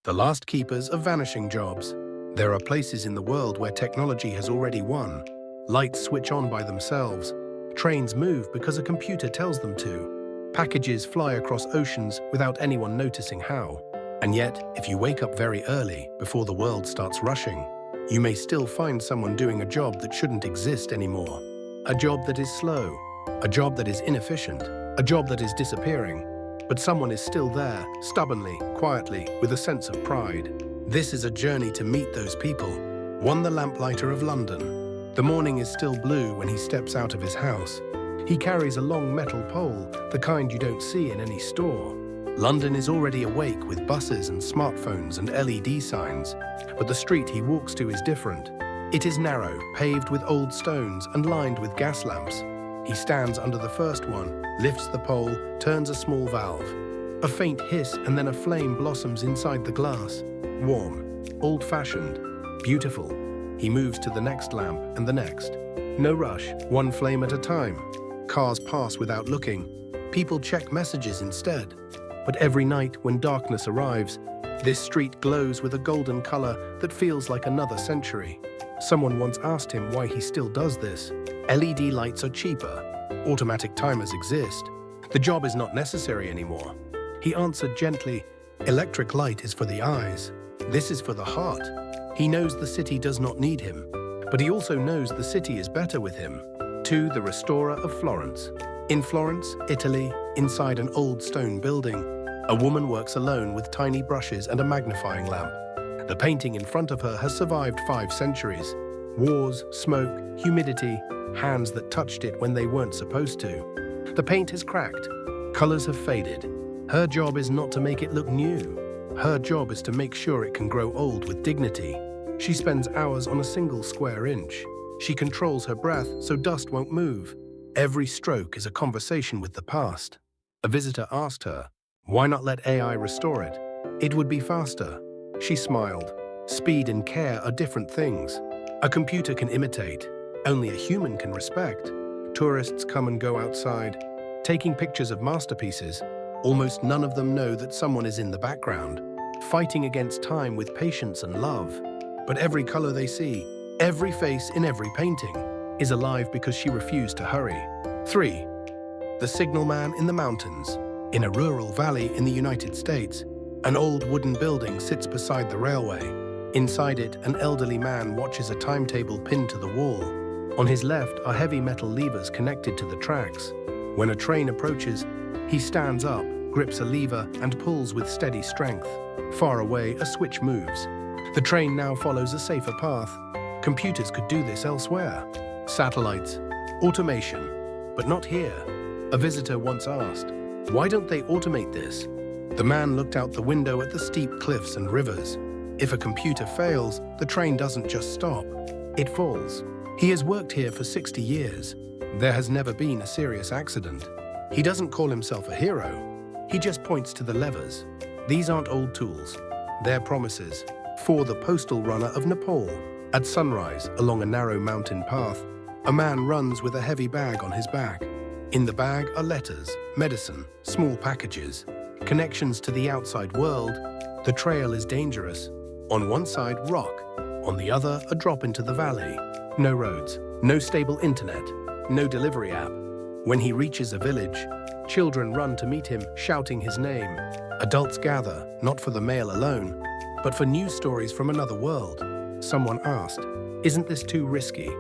The last keepers of vanishing jobs. There are places in the world where technology has already won. Lights switch on by themselves. Trains move because a computer tells them to. Packages fly across oceans without anyone noticing how. And yet, if you wake up very early, before the world starts rushing, you may still find someone doing a job that shouldn't exist anymore. A job that is slow. A job that is inefficient. A job that is disappearing. But someone is still there, stubbornly, quietly, with a sense of pride. This is a journey to meet those people. One, the lamplighter of London. The morning is still blue when he steps out of his house. He carries a long metal pole, the kind you don't see in any store. London is already awake with buses and smartphones and LED signs, but the street he walks to is different. It is narrow, paved with old stones and lined with gas lamps. He stands under the first one, lifts the pole, turns a small valve. A faint hiss and then a flame blossoms inside the glass. Warm, old-fashioned, beautiful. He moves to the next lamp and the next. No rush, one flame at a time. Cars pass without looking. People check messages instead. But every night when darkness arrives, this street glows with a golden color that feels like another century. Someone once asked him why he still does this. LED lights are cheaper. Automatic timers exist. The job is not necessary anymore. He answered gently, "Electric light is for the eyes. This is for the heart." He knows the city does not need him, but he also knows the city is better with him. 2. The restorer of Florence. In Florence, Italy, inside an old stone building, a woman works alone with tiny brushes and a magnifying lamp. The painting in front of her has survived 5 centuries. Wars, smoke, humidity, hands that touched it when they weren't supposed to. The paint has cracked. Colors have faded. Her job is not to make it look new. Her job is to make sure it can grow old with dignity. She spends hours on a single square inch. She controls her breath so dust won't move. Every stroke is a conversation with the past. A visitor asked her, "Why not let AI restore it? It would be faster." She smiled. Speed and care are different things. A computer can imitate. Only a human can respect. Tourists come and go outside, taking pictures of masterpieces. Almost none of them know that someone is in the background, fighting against time with patience and love. But every color they see, every face in every painting, is alive because she refused to hurry. 3. The signalman in the mountains. In a rural valley in the United States, an old wooden building sits beside the railway. Inside it, an elderly man watches a timetable pinned to the wall. On his left are heavy metal levers connected to the tracks. When a train approaches, he stands up, grips a lever, and pulls with steady strength. Far away, a switch moves. The train now follows a safer path. Computers could do this elsewhere. Satellites, automation, but not here. A visitor once asked, "Why don't they automate this?" The man looked out the window at the steep cliffs and rivers. If a computer fails, the train doesn't just stop. It falls. He has worked here for 60 years. There has never been a serious accident. He doesn't call himself a hero. He just points to the levers. These aren't old tools. They're promises. For the postal runner of Nepal. At sunrise, along a narrow mountain path, a man runs with a heavy bag on his back. In the bag are letters, medicine, small packages, connections to the outside world. The trail is dangerous. On one side, rock. On the other, a drop into the valley. No roads, no stable internet, no delivery app. When he reaches a village, children run to meet him, shouting his name. Adults gather, not for the mail alone, but for news stories from another world. Someone asked, "Isn't this too risky?"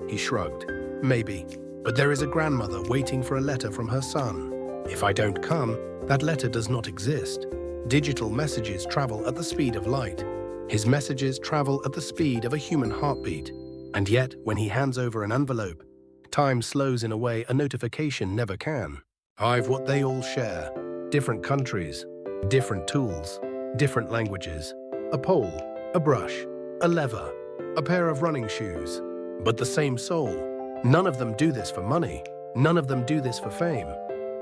He shrugged. "Maybe, but there is a grandmother waiting for a letter from her son. If I don't come, that letter does not exist." Digital messages travel at the speed of light. His messages travel at the speed of a human heartbeat. And yet, when he hands over an envelope, time slows in a way a notification never can. I've what they all share. Different countries, different tools, different languages. A pole, a brush, a lever, a pair of running shoes. But the same soul. None of them do this for money. None of them do this for fame.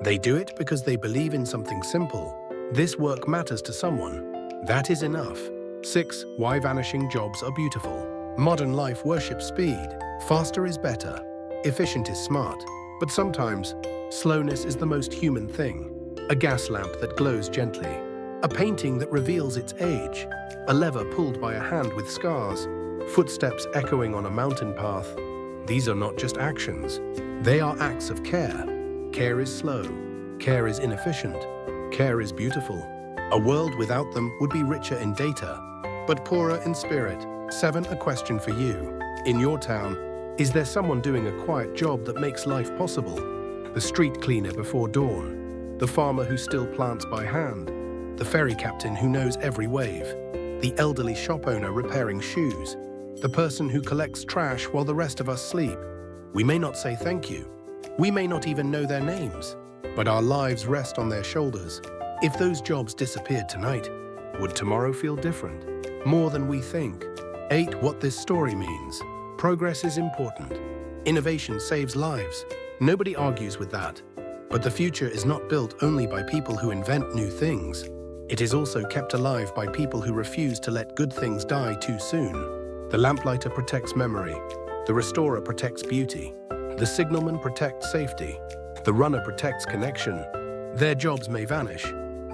They do it because they believe in something simple. This work matters to someone. That is enough. 6. Why vanishing jobs are beautiful. Modern life worships speed. Faster is better. Efficient is smart. But sometimes, slowness is the most human thing. A gas lamp that glows gently. a painting that reveals its age, a lever pulled by a hand with scars, footsteps echoing on a mountain path. These are not just actions. They are acts of care. Care is slow. Care is inefficient. Care is beautiful. A world without them would be richer in data, but poorer in spirit. 7. A question for you. In your town, is there someone doing a quiet job that makes life possible? The street cleaner before dawn, the farmer who still plants by hand, the ferry captain who knows every wave, the elderly shop owner repairing shoes, the person who collects trash while the rest of us sleep. We may not say thank you. We may not even know their names, but our lives rest on their shoulders. If those jobs disappeared tonight, would tomorrow feel different? More than we think. 8. What this story means. Progress is important. Innovation saves lives. Nobody argues with that. But the future is not built only by people who invent new things. It is also kept alive by people who refuse to let good things die too soon. The lamplighter protects memory. The restorer protects beauty. The signalman protects safety. The runner protects connection. Their jobs may vanish.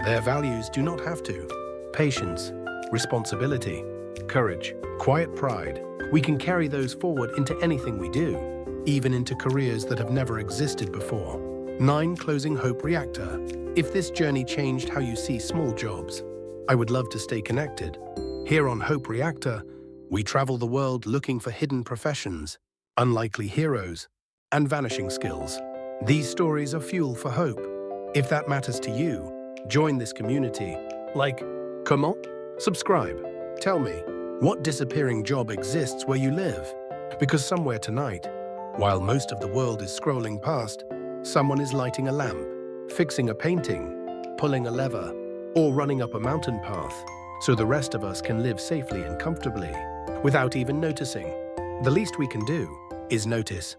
Their values do not have to. Patience, responsibility, courage, quiet pride. We can carry those forward into anything we do, even into careers that have never existed before. 9. Closing Hope Reactor. If this journey changed how you see small jobs, I would love to stay connected. Here on Hope Reactor, we travel the world looking for hidden professions, unlikely heroes, and vanishing skills. These stories are fuel for hope. If that matters to you, join this community. Like, comment, subscribe. Tell me, what disappearing job exists where you live? Because somewhere tonight, while most of the world is scrolling past, someone is lighting a lamp, fixing a painting, pulling a lever, or running up a mountain path, so the rest of us can live safely and comfortably, without even noticing. The least we can do is notice.